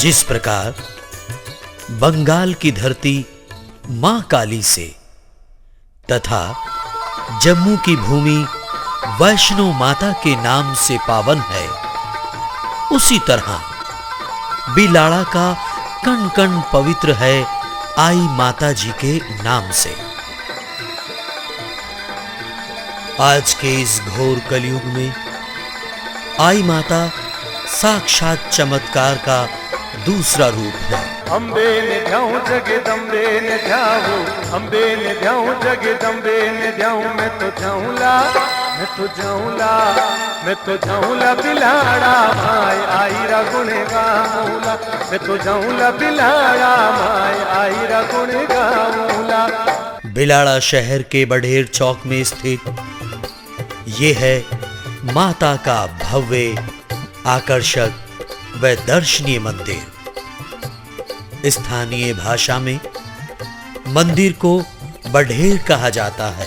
जिस प्रकार बंगाल की धरती मां काली से तथा जम्मू की भूमि वैष्णो माता के नाम से पावन है, उसी तरह बिलाड़ा का कण कण पवित्र है आई माता जी के नाम से। आज के इस घोर कलयुग में आई माता साक्षात चमत्कार का दूसरा रूप है। अंबे ने ध्याऊं जगदम्बे ने ध्याऊं, अंबे ने ध्याऊं जगदम्बे ने ध्याऊं, मैं तो जाऊंला, मैं तो जाऊंला, मैं तो जाऊंला बिलाड़ा माय आई रा गुण गाऊंला, मैं तो जाऊंला बिलाड़ा माय आई रा गुण गाऊंला। बिलाड़ा शहर के बड़ेर चौक में स्थित ये है माता का भव्य, आकर्षक व दर्शनीय मंदिर। स्थानीय भाषा में मंदिर को बड़ेर कहा जाता है।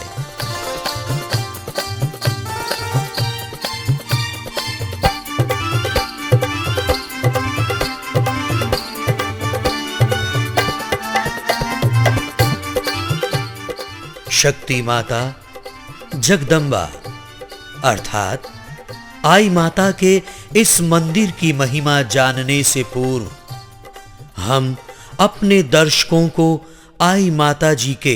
शक्ति माता जगदम्बा अर्थात आई माता के इस मंदिर की महिमा जानने से पूर्व हम अपने दर्शकों को आई माता जी के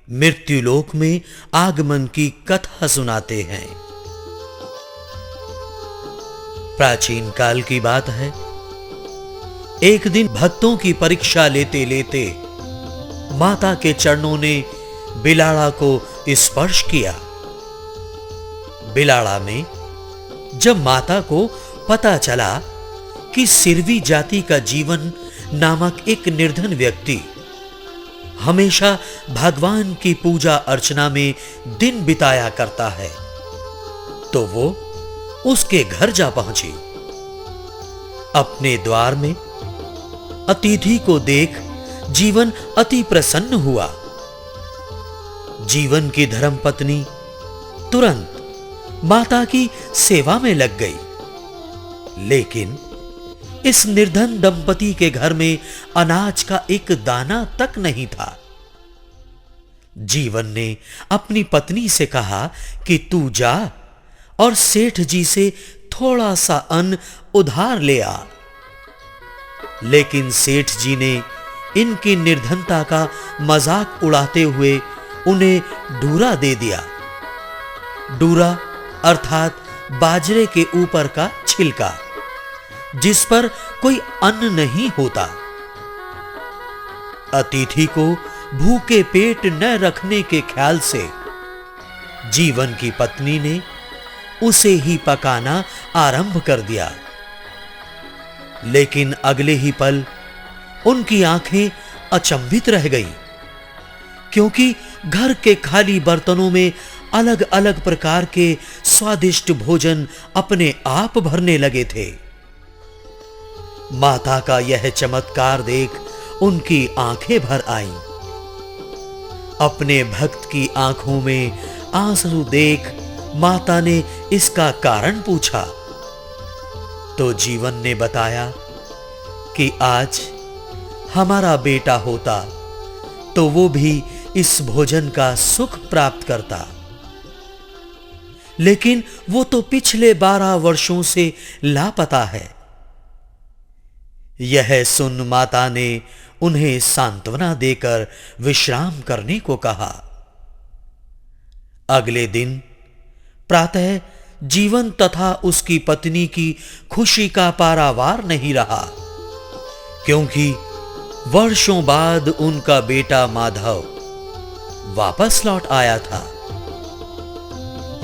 मृत्युलोक में आगमन की कथा सुनाते हैं। प्राचीन काल की बात है, एक दिन भक्तों की परीक्षा लेते लेते माता के चरणों ने बिलाड़ा को स्पर्श किया। बिलाड़ा में जब माता को पता चला कि सिरवी जाति का जीवन नामक एक निर्धन व्यक्ति हमेशा भगवान की पूजा अर्चना में दिन बिताया करता है, तो वो उसके घर जा पहुंची। अपने द्वार में अतिथि को देख जीवन अति प्रसन्न हुआ। जीवन की धर्मपत्नी तुरंत माता की सेवा में लग गई, लेकिन इस निर्धन दंपति के घर में अनाज का एक दाना तक नहीं था। जीवन ने अपनी पत्नी से कहा कि तू जा और सेठ जी से थोड़ा सा अन्न उधार ले आ। लेकिन सेठ जी ने इनकी निर्धनता का मजाक उड़ाते हुए उन्हें डूरा दे दिया। डूरा अर्थात बाजरे के ऊपर का छिलका, जिस पर कोई अन्न नहीं होता। अतिथि को भूखे पेट न रखने के ख्याल से जीवन की पत्नी ने उसे ही पकाना आरंभ कर दिया। लेकिन अगले ही पल उनकी आंखें अचंभित रह गईं, क्योंकि घर के खाली बर्तनों में अलग अलग प्रकार के स्वादिष्ट भोजन अपने आप भरने लगे थे। माता का यह चमत्कार देख उनकी आंखें भर आईं। अपने भक्त की आंखों में आंसू देख माता ने इसका कारण पूछा, तो जीवन ने बताया कि आज हमारा बेटा होता तो वो भी इस भोजन का सुख प्राप्त करता, लेकिन वो तो पिछले 12 वर्षों से लापता है। यह सुन माता ने उन्हें सांत्वना देकर विश्राम करने को कहा। अगले दिन प्रातः जीवन तथा उसकी पत्नी की खुशी का पारावार नहीं रहा, क्योंकि वर्षों बाद उनका बेटा माधव वापस लौट आया था।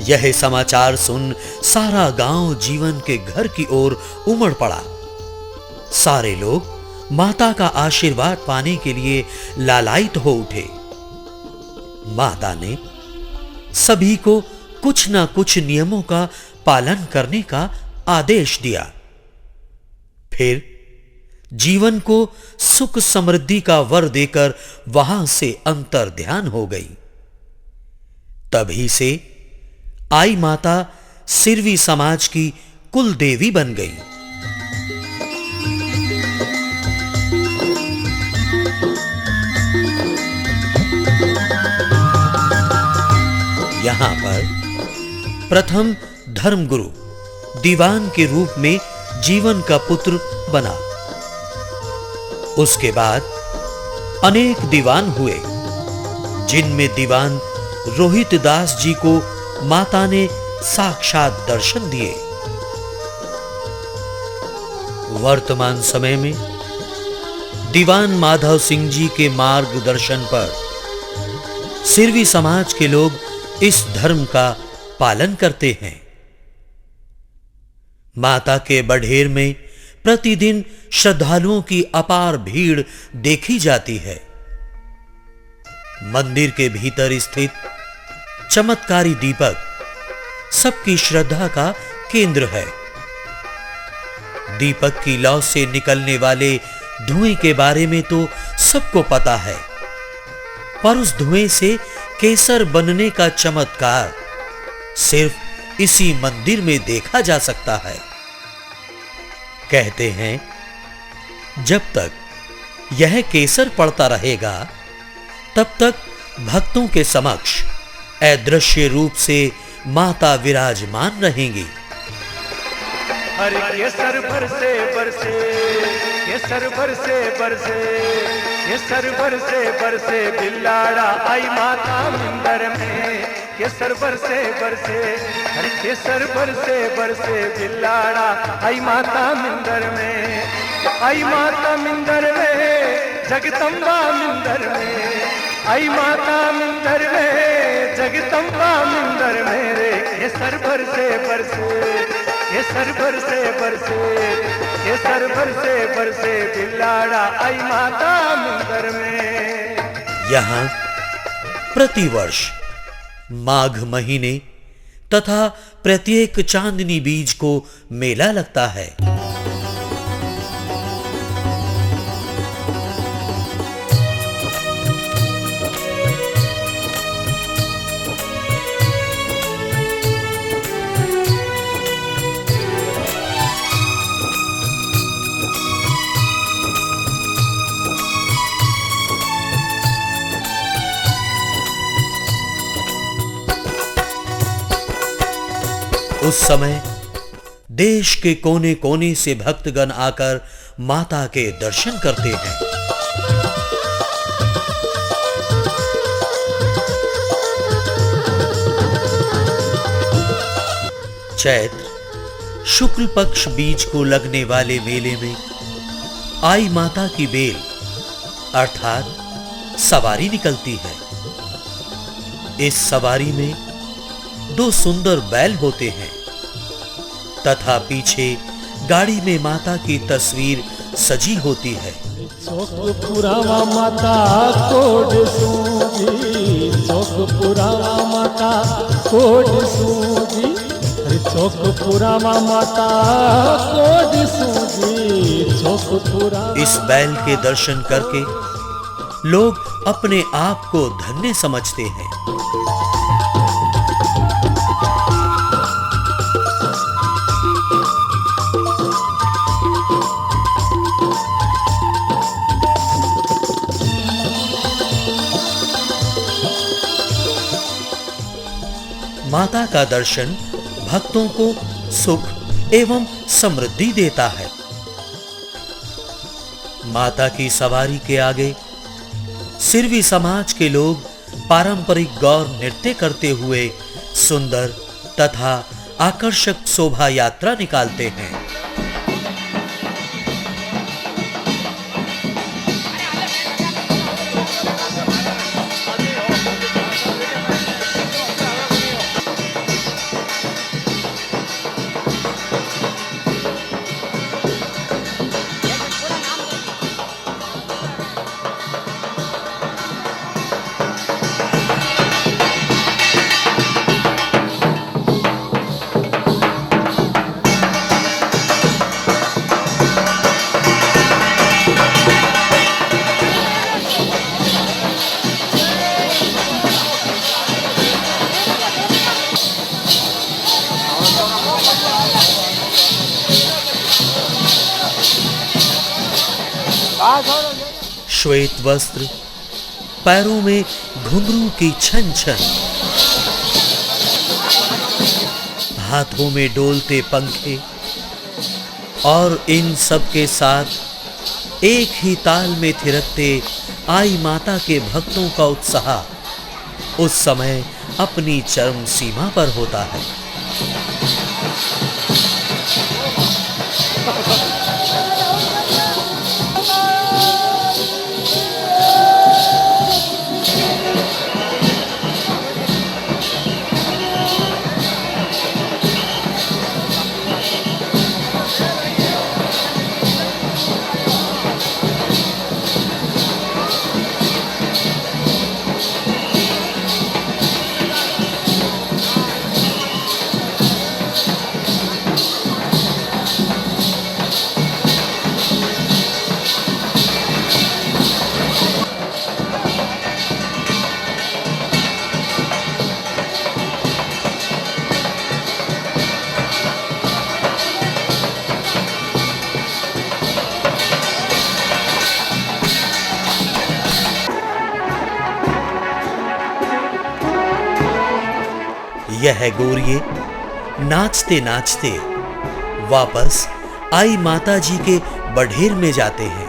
यह समाचार सुन सारा गांव जीवन के घर की ओर उमड़ पड़ा। सारे लोग माता का आशीर्वाद पाने के लिए लालायित हो उठे। माता ने सभी को कुछ ना कुछ नियमों का पालन करने का आदेश दिया। फिर जीवन को सुख समृद्धि का वर देकर वहां से अंतर ध्यान हो गई। तभी से आई माता सिरवी समाज की कुल देवी बन गई। यहां पर प्रथम धर्मगुरु दीवान के रूप में जीवन का पुत्र बना। उसके बाद अनेक दीवान हुए, जिनमें दीवान रोहित दास जी को माता ने साक्षात दर्शन दिए। वर्तमान समय में दीवान माधव सिंह जी के मार्गदर्शन पर सिरवी समाज के लोग इस धर्म का पालन करते हैं। माता के बढ़ेर में प्रतिदिन श्रद्धालुओं की अपार भीड़ देखी जाती है। मंदिर के भीतर स्थित चमत्कारी दीपक सबकी श्रद्धा का केंद्र है। दीपक की लौ से निकलने वाले धुएं के बारे में तो सबको पता है, पर उस धुएं से केसर बनने का चमत्कार सिर्फ इसी मंदिर में देखा जा सकता है। कहते हैं, जब तक यह केसर पड़ता रहेगा, तब तक भक्तों के समक्ष अदृश्य रूप से माता विराजमान रहेंगी। हरे केसर बरसे बरसे, केसर बरसे बरसे, केसर बरसे बरसे बिल्लाड़ा आई माता मंदिर में। केसर बरसे बरसे, हरे केसर बरसे बरसे बिल्लाड़ा आई माता मंदिर में। आई माता मंदिर में, जगदम्बा मंदिर में। आई माता मंदिर में, जगदम्बा मंदिर में रे। केसर बरसे बरसे, केसर बरसे बरसे, केसर बरसे बरसे बिल्लाड़ा आई माता मंदिर में। यहां प्रतिवर्ष माघ महीने तथा प्रत्येक चांदनी बीज को मेला लगता है। उस समय देश के कोने कोने से भक्तगण आकर माता के दर्शन करते हैं। चैत्र शुक्ल पक्ष बीज को लगने वाले मेले में आई माता की बेल अर्थात सवारी निकलती है। इस सवारी में 2 सुंदर बैल होते हैं तथा पीछे गाड़ी में माता की तस्वीर सजी होती है। चौकपुरावा माता कोड सूजी, चौकपुरावा माता कोड सूजी, चौकपुरावा माता कोड सूजी, चौकपुरा। इस बैल के दर्शन करके लोग अपने आप को धन्य समझते हैं। माता का दर्शन भक्तों को सुख एवं समृद्धि देता है। माता की सवारी के आगे सिरवी समाज के लोग पारंपरिक गौर नृत्य करते हुए सुंदर तथा आकर्षक शोभा यात्रा निकालते हैं। श्वेत वस्त्र, पैरों में घुंघरू की छन छन, हाथों में डोलते पंखे और इन सब के साथ एक ही ताल में थिरकते आई माता के भक्तों का उत्साह उस समय अपनी चरम सीमा पर होता है। यह गोरिये नाचते नाचते वापस आई माता जी के बढेर में जाते हैं।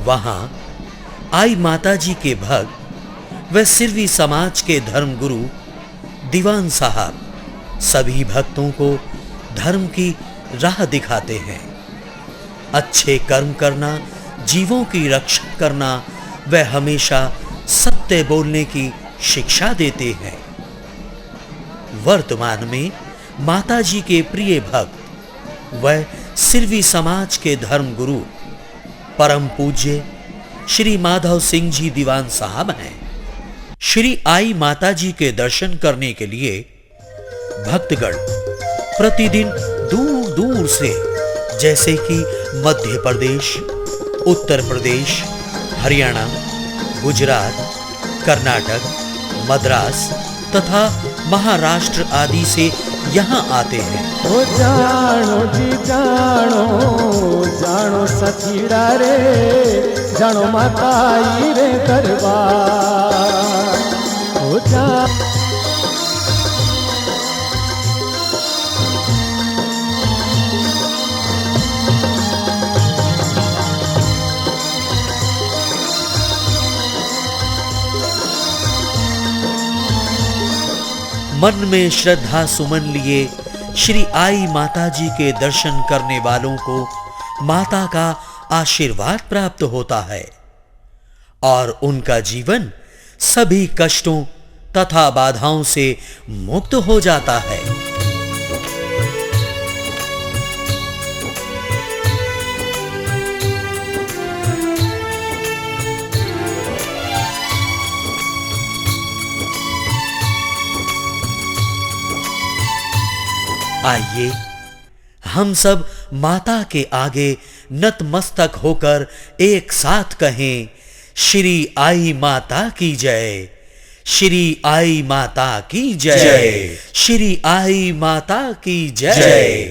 वहां आई माता जी के भक्त व सिरवी समाज के धर्मगुरु दीवान साहब सभी भक्तों को धर्म की राह दिखाते हैं। अच्छे कर्म करना, जीवों की रक्षा करना व हमेशा सत्य बोलने की शिक्षा देते हैं। वर्तमान में माता जी के प्रिय भक्त व सिरवी समाज के धर्मगुरु परम पूज्य श्री माधव सिंह जी दीवान साहब हैं। श्री आई माता जी के दर्शन करने के लिए भक्तगण प्रतिदिन दूर दूर से जैसे कि मध्य प्रदेश, उत्तर प्रदेश, हरियाणा, गुजरात, कर्नाटक, मद्रास तथा महाराष्ट्र आदि से यहाँ आते हैं। ओ जानो जी जानो, जानो सचीड़ा रे, जानो माता आई रे दरबार। ओ जानो मन में श्रद्धा सुमन लिए श्री आई माता जी के दर्शन करने वालों को माता का आशीर्वाद प्राप्त होता है और उनका जीवन सभी कष्टों तथा बाधाओं से मुक्त हो जाता है। आइए हम सब माता के आगे नतमस्तक होकर एक साथ कहें, श्री आई माता की जय, श्री आई माता की जय, श्री आई माता की जय।